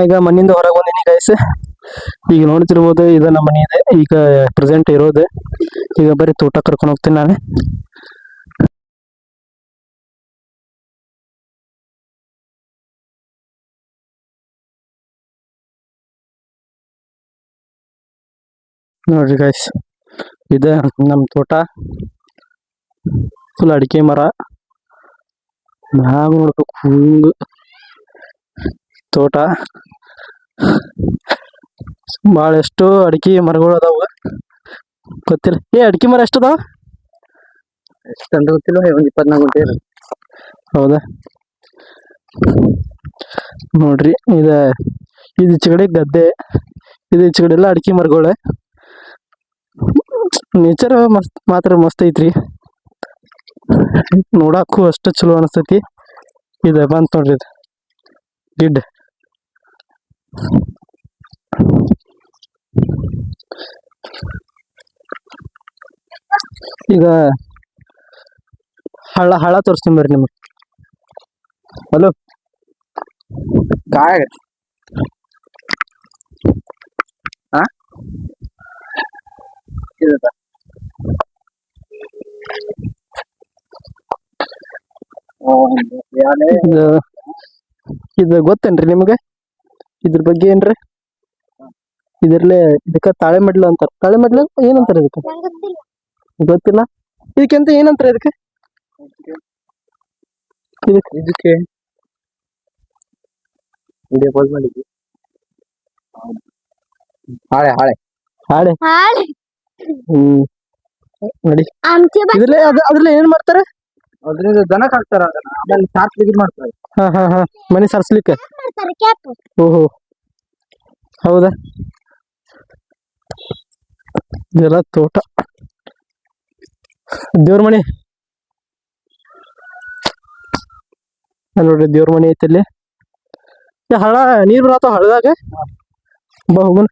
ಈಗ ಮನೆಯಿಂದ ಹೊರಗೆ ಬಂದೀನಿ ಗೈಸ್. ಈಗ ನೋಡ್ತಿರ್ಬೋದು ಇದು ನಮ್ಮ ಮನೆ ಇದೆ ಈಗ ಪ್ರೆಸೆಂಟ್ ಇರೋದು. ಈಗ ಬರೀ ತೋಟ ಕರ್ಕೊಂಡು ಹೋಗ್ತೀನಿ ನಾನು. ನೋಡ್ರಿ ಗೈಸ್, ಇದು ನಮ್ಮ ತೋಟ. ಫುಲ್ ಅಡಿಕೆ ಮರ. ಮ್ಯಾಗ ನೋಡ್ಬೇಕು ಫುಲ್ ತೋಟ. ಭಾಳಷ್ಟು ಅಡಿಕೆ ಮರಗಳು ಅದಾವ. ಗೊತ್ತಿಲ್ಲ ಅಡಿಕೆ ಮರ ಎಷ್ಟು ಅದಾವ? ಎಷ್ಟಂತ ಗೊತ್ತಿಲ್ಲ, ಒಂದು 24 ಗುಂಟೆ. ಹೌದಾ? ನೋಡ್ರಿ ಇದು ಈಚೆಗಡೆ ಗದ್ದೆ, ಇದು ಈಚೆಗಡೆ ಎಲ್ಲ ಅಡಿಕೆ ಮರಗಳೇ. ನೇಚರ್ ಮಾತ್ರ ಮಸ್ತ್ ಐತ್ರಿ. ನೋಡಕ್ಕೂ ಅಷ್ಟು ಚಲೋ ಅನಿಸ್ತೈತಿ. ಇದು ಬಂತ ನೋಡ್ರಿ, ಇದು ಗಿಡ್. ಈಗ ಹಳ್ಳ ತೋರಿಸ್ತೀನಿ ಬರ್ರಿ ನಿಮಗೆ. ಹಲೋ, काय हा ಇದು ಗೊತ್ತೇನ್ರಿ ನಿಮ್ಗೆ? ಇದ್ರ ಬಗ್ಗೆ ಏನ್ರಿ? ಇದ್ರಲ್ಲೇ ಇದಕ್ಕ ತಾಳೆ ಮೆಡ್ಲು ಅಂತಾರ. ತಾಳೆ ಮೆಡ್ಲು ಏನಂತಾರ ಇದಕ್ಕೆ? ಗೊತ್ತಿಲ್ಲ. ಇದಕ್ಕೆಂತ ಏನಂತಾರ ಇದಕ್ಕೆ? ಇದಕ್ಕೆ ವಿಡಿಯೋ ಕಾಲ್ ಮಾಡಿದ್ವಿ. ಹಾಳೆ ಹಾಳೆ ಹಾಳೆ. ನೋಡಿ ಅದ್ರಲ್ಲೇ ಏನ್ ಮಾಡ್ತಾರೆ? ಅದ್ರಿಂದ ದನಕ್ಕೆ ಹಾಕ್ತಾರ, ಆಮೇಲೆ ಸಾರ್ಸ್ಲಿಕ್ಕೆ ಮಾಡ್ತಾರೆ. ಹಾ ಮನೆ ಸಾರಿಸ್ಲಿಕ್ಕೆ. ಓಹೋ, ಹೌದಾ? ಇದೆಲ್ಲ ತೋಟ, ದೇವ್ರ ಮನೆ. ನೋಡ್ರಿ ದೇವ್ರ ಮನೆ ಐತಿ ಇಲ್ಲಿ. ಹಳ ನೀರ್ ಬರತ್ತಾವ ಹಳದಾಗ. ಬಾ ಹೋಗುನ್.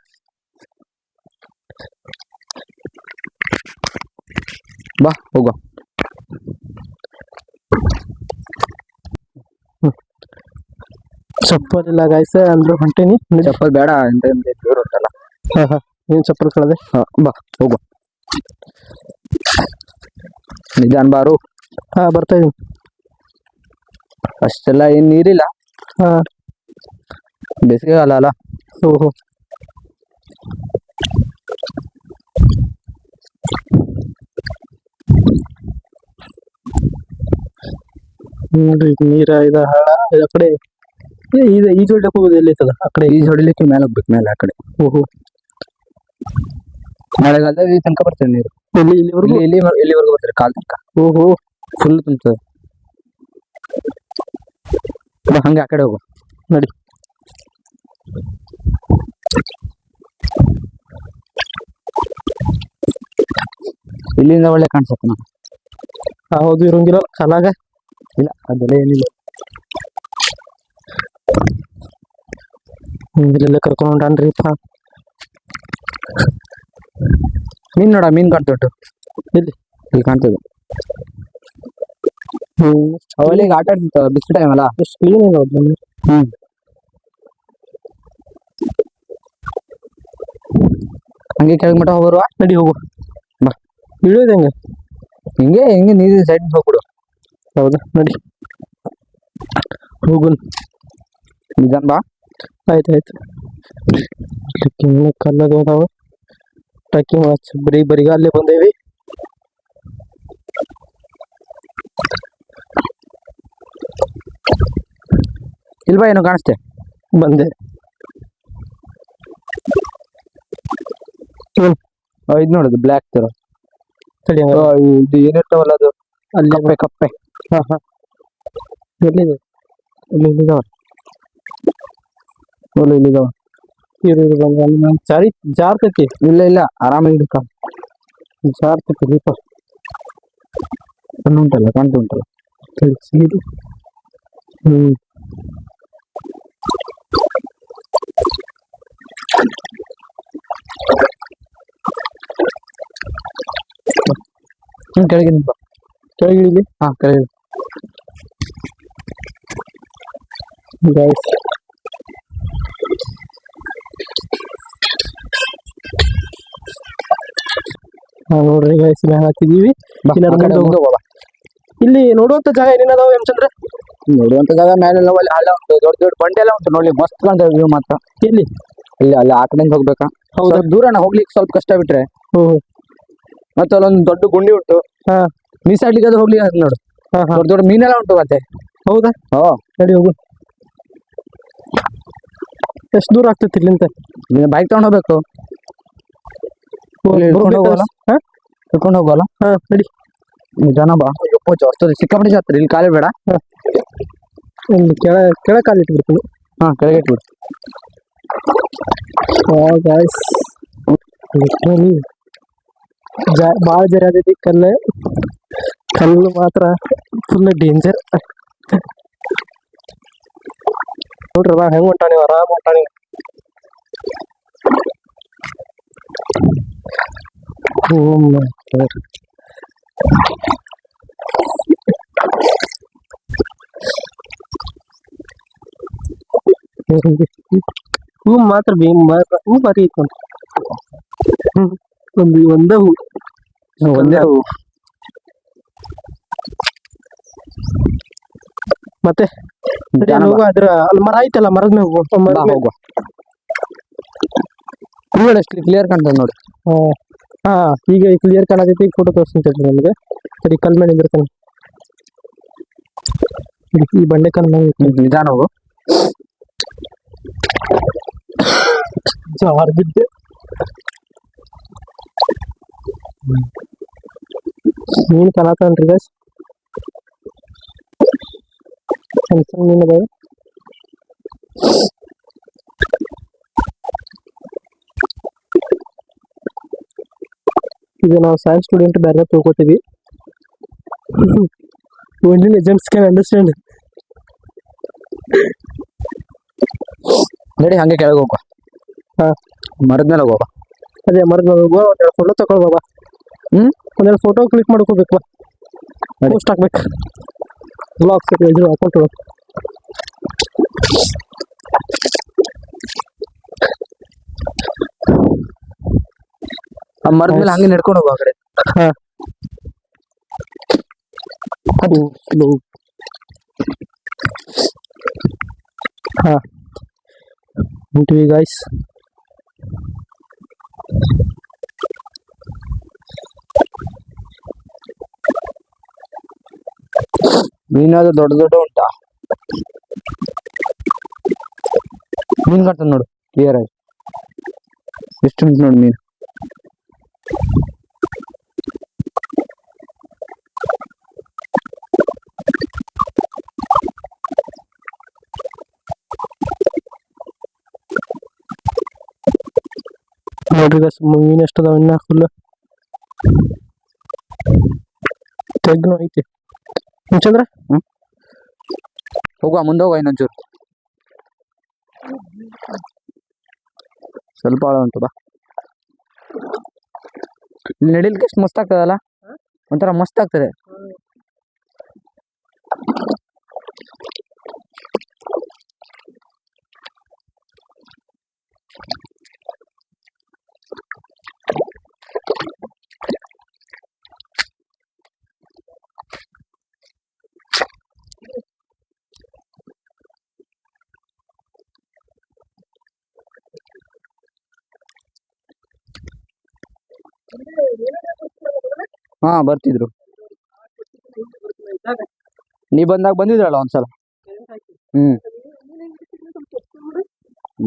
ಬಾ ಹೋಗ. ಚಪ್ಪಲ್ ಇಲ್ಲ ಗಾಯ್ಸ, ಅಂದ್ರು ಹೊಂಟೇನಿ. ಚಪ್ಪಲ್ ಬೇಡ ಅಂತ ದೂರ ಉಂಟಲ್ಲ. ಹಾ ಏನ್ ಚಪ್ಪಲ್ ಕಳದೆ? ಬಾ ಹೋಗ. ನಿಧಾನ ಬಾರು. ಬರ್ತಾ ಇದೀನಿ. ಅಷ್ಟೆಲ್ಲ ಏನ್ ನೀರಿಲ್ಲ. ಬೇಸಿಗೆಗಾಲ ಅಲ್ಲ. ಓಹೋ, ನೋಡ್ರಿ ನೀರ ಇದ ಹಳ. ಆ ಕಡೆ ಈಜು ಹೊಡ್ಲಿಕ್ಕೆ ಹೋಗೋದು ಎಲ್ಲಿ ಐತದ? ಆ ಕಡೆ ಈಜು ಹೊಡಿಲಿಕ್ಕೆ ಮೇಲೆ ಹೋಗ್ಬೇಕು, ಮೇಲೆ ಆ ಕಡೆ. ಓಹೋ, ಮಳೆಗಾಲದಾಗ ಈ ತನಕ ಬರ್ತದೆ ನೀರು. ಇಲ್ಲಿವರೆಗೂ ಬರ್ತದೆ, ಕಾಲ್ ತನಕ. ಓಹೋ, ಫುಲ್ ತುಂಬುತ್ತದೆ. ಹಂಗೆ ಆ ಕಡೆ ಹೋಗು. ನಡಿ. ಇಲ್ಲಿಂದ ಒಳ್ಳೆ ಕಾಣಿಸುತ್ತೆ ನಾವು. ಹೌದು, ಇರಂಗಿಲ್ಲ ಕಾಲಾಗ. ಇಲ್ಲ, ಅದೆಲ್ಲ ಏನಿಲ್ಲ. ಇಲ್ಲೆಲ್ಲ ಕರ್ಕೊಂಡು ಹೊಂಟಾನ್ರಿಪ್ಪ. ಮೀನ್ ನೋಡ, ಮೀನ್ ಕಾಣ್ತೊಟ್ಟು. ಇಲ್ಲಿ ಕಾಣ್ತದೆ. ಅವಲ್ಲಿಗೆ ಆಟ ಆಡ್ತಿರ್ತಾವ ಬಿಸಿಲು ಟೈಮ್ ಅಲ್ಲ. ಎಷ್ಟು ಕ್ಲೀನ್ ಇದೆ. ಹಂಗೆ ಕೆಳಗೆ ಮಠ ಹೋಗುವ. ನಡಿ ಹೋಗು. ಬಾ, ಇಳಿಯೋದು ಹೆಂಗೆ? ಹಿಂಗೆ ನೀರು ಸೈಡ್ ಹೋಗ್ಬಿಡು. ಹೌದಾ? ನಡಿ ಹೋಗುನ್. ನಿಧಾನ ಬಾ. ಆಯ್ತು. ಕಲ್ಲದು ಅದಾವ. ಟ್ರಕ್ಕಿಂಗ್ ಬರಿಗಾಲೇ ಬಂದೇವಿ. ಇಲ್ವಾ ಏನೋ ಕಾಣಿಸ್ತೆ? ಬಂದೆ. ಇದು ನೋಡುದು ಬ್ಲ್ಯಾಕ್ ತರ. ಇದು ಏನಿರ್ತಾವಲ್ಲ ಅದು ಅಲ್ಲಿ ಕಪ್ಪೆ. ಹಾ ಎಲ್ಲಿದೆ? ಇಲ್ಲಿದ್ದಾವ. ಜಾರ್ತೈತಿ. ಇಲ್ಲ ಆರಾಮಾಗಿ ಜಾರ್ತೈತಿ. ದೀಪ ಉಂಟಲ್ಲ, ಕಾಣ್ತಾ ಉಂಟಲ್ಲ. ಸೀದು. ಕೆಳಗೆ ನಿಂತ. ಕೆಳಗಿಳಿಲಿ. ಕೆಳಗೆ. ನೋಡ್ರಿ guys, ಮ್ಯಾಲ್ ಹತ್ತಿದೀವಿ. ಬಾ, ಇನ್ನ ಆ ಕಡೆ ಮುಂದೆ ಮುಂದೆ ಹೋಗೋಣ. ಇಲ್ಲಿ ನೋಡುವಂತ ಜಾಗ ಏನೇನದಾವ ಹೇಮಚಂದ್ರ? ನೋಡುವಂತ ಜಾಗ ಮೇಲೆಲ್ಲ ಒಳ್ಳೆ ಹಳ್ಳ ಉಂಟು, ದೊಡ್ಡ ದೊಡ್ಡ ಬಂಡೆ ಎಲ್ಲ ಉಂಟು ನೋಡಿ, ಮಸ್ತ್ ಕಾಣ್ತದೆ ವ್ಯೂ ಮಾತ್ರ. ಇಲ್ಲಿ ಇಲ್ಲಿ ಅಲ್ಲಿ ಆ ಕಡೆಯಿಂದ ಹೋಗ್ಬೇಕಾ? ಹೌದಾ? ಸ್ವಲ್ಪ ದೂರನ ಹೋಗ್ಲಿಕ್ಕೆ ಸ್ವಲ್ಪ ಕಷ್ಟ ಬಿಟ್ರೆ. ಹ್ಮ್. ಮತ್ತೆ ಅಲ್ಲೊಂದು ದೊಡ್ಡ ಗುಂಡಿ ಉಂಟು, ಹಾ ಮೀಸಾಡ್ಲಿಕ್ಕೆ ಅದು ಹೋಗ್ಲಿಕ್ಕೆ ಅದು ನೋಡು, ಹಾ ಹಾ. ದೊಡ್ಡ ದೊಡ್ಡ ಮೀನೆಲ್ಲ ಉಂಟು ಮತ್ತೆ. ಹೌದಾ? ಹೋ, ನಡಿ ಹೋಗು. ಎಷ್ಟು ದೂರ ಆಗ್ತೈತಿ ಇಲ್ಲಿಂದ? ನೀನು ಬೈಕ್ ತಗೊಂಡು ಹೋಗ್ಬೇಕು. ಇಲ್ಲಿ ಹಿಡ್ಕೊಂಡು ಹೋಗೋಲ್ಲ? ಹಾ ಹಿಡ್ಕೊಂಡು ಹೋಗೋಲ್ಲ? ಹಾ ನಡಿ. ಜನ ಬಾ. ಅಯ್ಯಪ್ಪ, ಜಾಸ್ತಿ ಸಿಕ್ಕಾಪಟ್ಟೆ ಜಾತ್ರೆ, ಇಲ್ಲಿ ಕಾಲೇ ಬೇಡ. ಇಲ್ಲಿ ಕೆಳ ಕಾಲು ಇಟ್ಬಿಡ್ತೀನಿ. ಹಾ, ಕೆಳಗೆ ಇಟ್ಬಿಡು. ಗಾಯ್ಸ್, ಲಿಟ್ರಲಿ ಭಾಳ ಜರ ಆಗೈತಿ. ಕಲ್ಲು ಮಾತ್ರ ಫುಲ್ ಡೇಂಜರ್. ನೋಡ್ರಿ ಬಾ ಹೆಂಗ್ ಹೊಂಟಾವ, ನೀವು ಆರಾಮ್ ಹೊಂಟಾವ ನೀವು. ಹೂ ಮಾತ್ರ ಹೂ ಬಾರಿ ಐತಿ. ಒಂದೇ ಹೂ, ಒಂದೇ ಹೂ. ಮತ್ತೆ ಹೋಗುವ. ಅದ್ರ ಅಲ್ಲಿ ಮರ ಐತಲ್ಲ, ಮರದ ಮೇಲೆ ಹೋಗುವ. ಹೂಗಳು ಎಷ್ಟು ಕ್ಲಿಯರ್ ಕಾಣ್ತದೆ ನೋಡಿ. ಹಾ, ಈಗ ಕ್ಲಿಯರ್ ಕಾಣತೈತಿ. ಈಗ ಫೋಟೋ ತೋರಿಸ್ತೀನಿ ನಿಮಗೆ. ಸರಿ, ಕಲ್ ಮೇಲೆ ನಿಂದಿರ್ತಾನೆ. ಈ ಬಂಡೆ ಕಲ್ ನಿಧಾನ ಹೋಗು. ಜಾರ್ ಬಿದ್ದೆ. ಮೀನು ಕಾಣತಾನ್ರಿ ಗೈಸ್, ಸಣ್ಣ ಸಣ್ಣ ಮೀನು ಅದಾವೆ. ಇದು ನಾವು ಸೈನ್ಸ್ ಸ್ಟೂಡೆಂಟ್ ಬೇರೆ ತಿಳ್ಕೊತೀವಿ. Only legends can understand. ನಡಿ, ಹಂಗೆ ಕೆಳಗೆ ಹೋಗುವ. ಹಾ, ಮರದ ಮೇಲೆ ಹೋಗುವ. ಅದೇ ಮರದ ಹೋಗುವ. ಒಂದೆರಡು ಫೋಟೋ ತಗೊಳ್ಬಾ. ಒಂದೆರಡು ಫೋಟೋ ಕ್ಲಿಕ್ ಮಾಡ್ಕೋಬೇಕು. ಪೋಸ್ಟ್ ಹಾಕ್ಬೇಕು. ಬ್ಲಾಗ್ಸ್ ಅಕೌಂಟ್ ಒಳಗೆ. ಆ ಮರದ ಮೇಲೆ ಹಂಗೆ ನಡ್ಕೊಂಡು ಹೋಗುವ ಆ ಕಡೆ. ಹಾ, ಅದು ಸ್ಲೋ. ಹಾ, ಉಂಟಿವಿ ಗಾಯ್ಸ್. ಮೀನಾದ್ರು ದೊಡ್ಡ ದೊಡ್ಡ ಉಂಟಾ? ಮೀನ್ ಕಾಣ್ತದೆ ನೋಡು ಕ್ಲಿಯರ್ ಆಗಿ. ಎಷ್ಟು ಉಂಟು ನೋಡಿ ಮೀನು. ನೋಡ್ರಿ ಗೈಸ್, ಮೀನು ಎಷ್ಟು ಅದಾವ ಇನ್ನ. ಫುಲ್ ತೆಗ್ನು ಐತಿ. ಚಂದ್ರ ಹೋಗುವ, ಮುಂದೆ ಹೋಗುವ ಇನ್ನೊಂಚೂರು. ಸ್ವಲ್ಪ ಆಳ ಉಂಟು ಬಾ. ಇಲ್ಲಿ ನಡಿಲಿಕ್ಕೆ ಎಷ್ಟು ಮಸ್ತ್ ಆಗ್ತದಲ್ಲ, ಒಂಥರ ಮಸ್ತ್ ಆಗ್ತದೆ. ಹಾ, ಬರ್ತಿದ್ರು. ನೀ ಬಂದಾಗ ಬಂದಿದ್ರಲ್ಲ ಒಂದ್ಸಲ.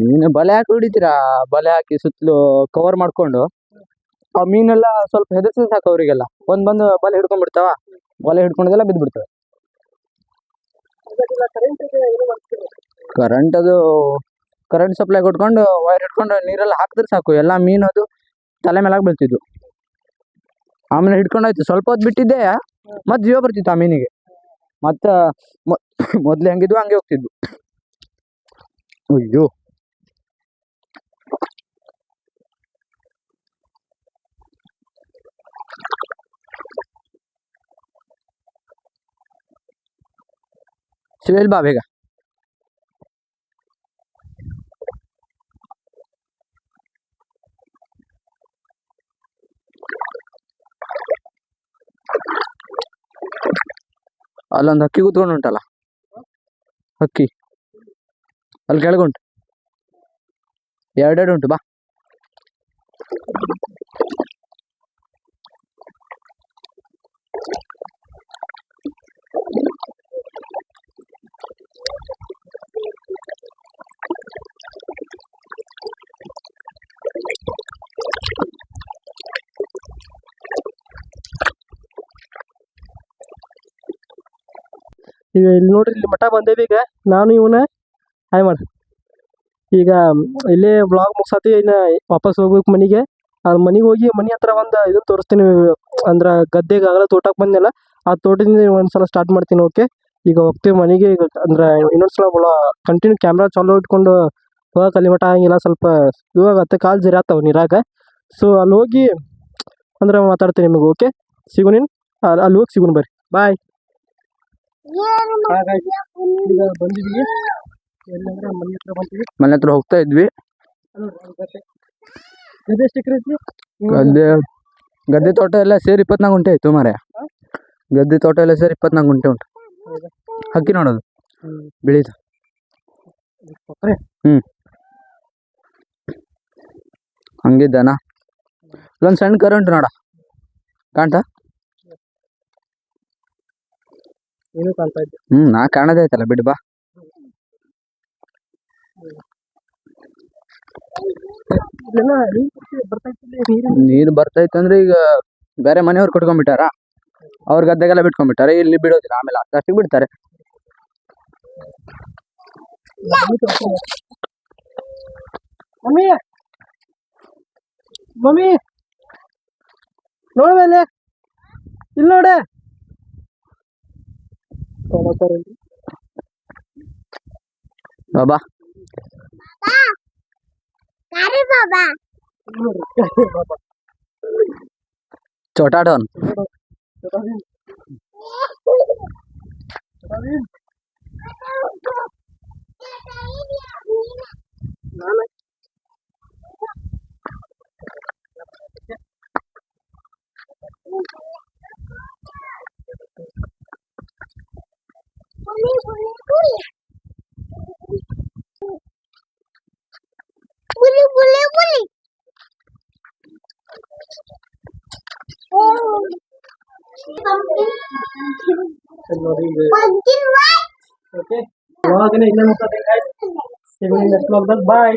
ನೀನು ಬಲೆ ಹಾಕಿ ಹಿಡಿತೀರಾ? ಬಲೆ ಹಾಕಿ ಸುತ್ತಲೂ ಕವರ್ ಮಾಡ್ಕೊಂಡು ಆ ಮೀನೆಲ್ಲ ಸ್ವಲ್ಪ ಹೆದರ್ಸಿದ್ರೆ ಸಾಕು ಅವರಿಗೆಲ್ಲ. ಒಂದ್ ಬಂದು ಬಲೆ ಹಿಡ್ಕೊಂಡ್ಬಿಡ್ತಾವ. ಬಲೆ ಹಿಡ್ಕೊಂಡೆಲ್ಲ ಬಿದ್ದು ಬಿಡ್ತವೆ. ಕರೆಂಟ್ ಸಪ್ಲೈ ಕೊಟ್ಕೊಂಡು ವೈರ್ ಹಿಡ್ಕೊಂಡು ನೀರೆಲ್ಲ ಹಾಕಿದ್ರೆ ಸಾಕು, ಎಲ್ಲ ಮೀನು ಅದು ತಲೆ ಮೇಲಾಗಿ ಬೀಳ್ತಿದ್ವು. ಆಮೇಲೆ ಹಿಡ್ಕೊಂಡಾಯ್ತು, ಸ್ವಲ್ಪ ಹೊತ್ತು ಬಿಟ್ಟಿದ್ದೆ, ಮತ್ತೆ ಜೀವ ಬರ್ತಿತ್ತು ಆ ಮೀನಿಗೆ. ಮತ್ತೆ ಮೊದ್ಲು ಹೆಂಗಿದ್ವು ಹಂಗೆ ಹೋಗ್ತಿದ್ವು. ಅಯ್ಯೋ, ಶಿವೇಲ್ ಬಾ ಬೇಗ. ಅಲ್ಲೊಂದು ಹಕ್ಕಿ ಕೂತ್ಕೊಂಡು ಉಂಟಲ್ಲ, ಹಕ್ಕಿ ಅಲ್ಲಿ ಕೆಳಗುಂಟು, ಎರಡೆರಡು ಉಂಟು. ಬಾ. ಈಗ ಇಲ್ಲಿ ನೋಡ್ರಿ, ಇಲ್ಲಿ ಮಠ ಬಂದೇವಿ. ಈಗ ನಾನು ಇವನ ಹಾಯ್ ಮಾಡ. ಈಗ ಇಲ್ಲೇ ಬ್ಲಾಗ್ ಮುಗ್ಸಾತಿ. ಇನ್ನ ವಾಪಸ್ ಹೋಗ್ಬೇಕು ಮನೆಗೆ. ಮನೆಗೆ ಹೋಗಿ ಮನೆ ಹತ್ರ ಒಂದು ಇದನ್ನ ತೋರಿಸ್ತೀನಿ. ಅಂದ್ರ ಗದ್ದೆಗೆ ಆಗಲ್ಲ ತೋಟಕ್ಕೆ ಬಂದೆಲ್ಲ, ಆ ತೋಟದಿಂದ ಒಂದ್ಸಲ ಸ್ಟಾರ್ಟ್ ಮಾಡ್ತೀನಿ. ಓಕೆ, ಈಗ ಹೋಗ್ತೀವಿ ಮನೆಗೆ. ಈಗ ಅಂದ್ರೆ ಇನ್ನೊಂದ್ಸಲ ಕಂಟಿನ್ಯೂ ಕ್ಯಾಮ್ರಾ ಚಾಲೂ ಇಟ್ಕೊಂಡು ಹೋಗಕ್ಕೆ ಅಲ್ಲಿ ಮಠ ಹಂಗಿಲ್ಲ. ಸ್ವಲ್ಪ ಇವಾಗತ್ತೆ ಕಾಲು ಜರಿ ಆಗ್ತಾವ ನೀರಾಗ. ಸೊ ಅಲ್ಲಿ ಹೋಗಿ ಅಂದ್ರೆ ಮಾತಾಡ್ತೀನಿ ನಿಮಗೆ. ಓಕೆ, ಸಿಗು ನೀನು ಅಲ್ಲಿ ಹೋಗಿ ಸಿಗುನ್ ಬರ್ರಿ. ಬಾಯ್. ಈಗ ಬಂದಿದ್ವಿ ಎಲ್ಲಂದ್ರೆ ಮನೆ ಹತ್ರ ಬಂದಿದ್ವಿ. ಮನೆ ಹತ್ರ ಹೋಗ್ತಾ ಇದ್ವಿ. ಗದ್ದೆ ಎಷ್ಟು ಎಕರೆ ಐತಿ? ಗದ್ದೆ ತೋಟ ಎಲ್ಲ ಸೇರಿ 24 ಗುಂಟೆ ಆಯ್ತು ಮಾರ್ರೆ. ಗದ್ದೆ ತೋಟ ಎಲ್ಲ ಸೇರಿ 24 ಗುಂಟೆ ಉಂಟು. ಹಕ್ಕಿ ನೋಡೋದು ಬೆಳೀತು. ಹಂಗಿದ್ದಾನ. ಇಲ್ಲೊಂದು ಸಣ್ಣ ಕರೆ ಉಂಟು ನೋಡ, ಕಾಣ್ತಾ? ಏನು ಕಾಣ್ತಾ ಇದ್ದೆ? ನಾ ಕಾಣದೇ ಆಯ್ತಲ್ಲ, ಬಿಡು ಬಾ. ನೀರು ಬರ್ತೈತಂದ್ರೆ ಈಗ ಬೇರೆ ಮನೆಯವ್ರು ಕಟ್ಕೊಂಡ್ಬಿಟ್ಟಾರ, ಅವ್ರ ಗದ್ದೆಗೆಲ್ಲ ಬಿಟ್ಕೊಂಡ್ಬಿಟ್ಟಾರೆ. ಇಲ್ಲಿ ಬಿಡೋದಿಲ್ಲ, ಆಮೇಲೆ ಅಷ್ಟಕ್ಕೆ ಬಿಡ್ತಾರೆ. ಮಮ್ಮಿ ಮಮ್ಮಿ ನೋಡ್ಮೇಲೆ ಇಲ್ಲಿ ನೋಡೆ. ಬಾಬಾ छोटा डॉन. ಓಕೆ, ಇಲ್ಲೇ ಮುಗಿಸ್ತೇನೆ. ಬಾಯ್.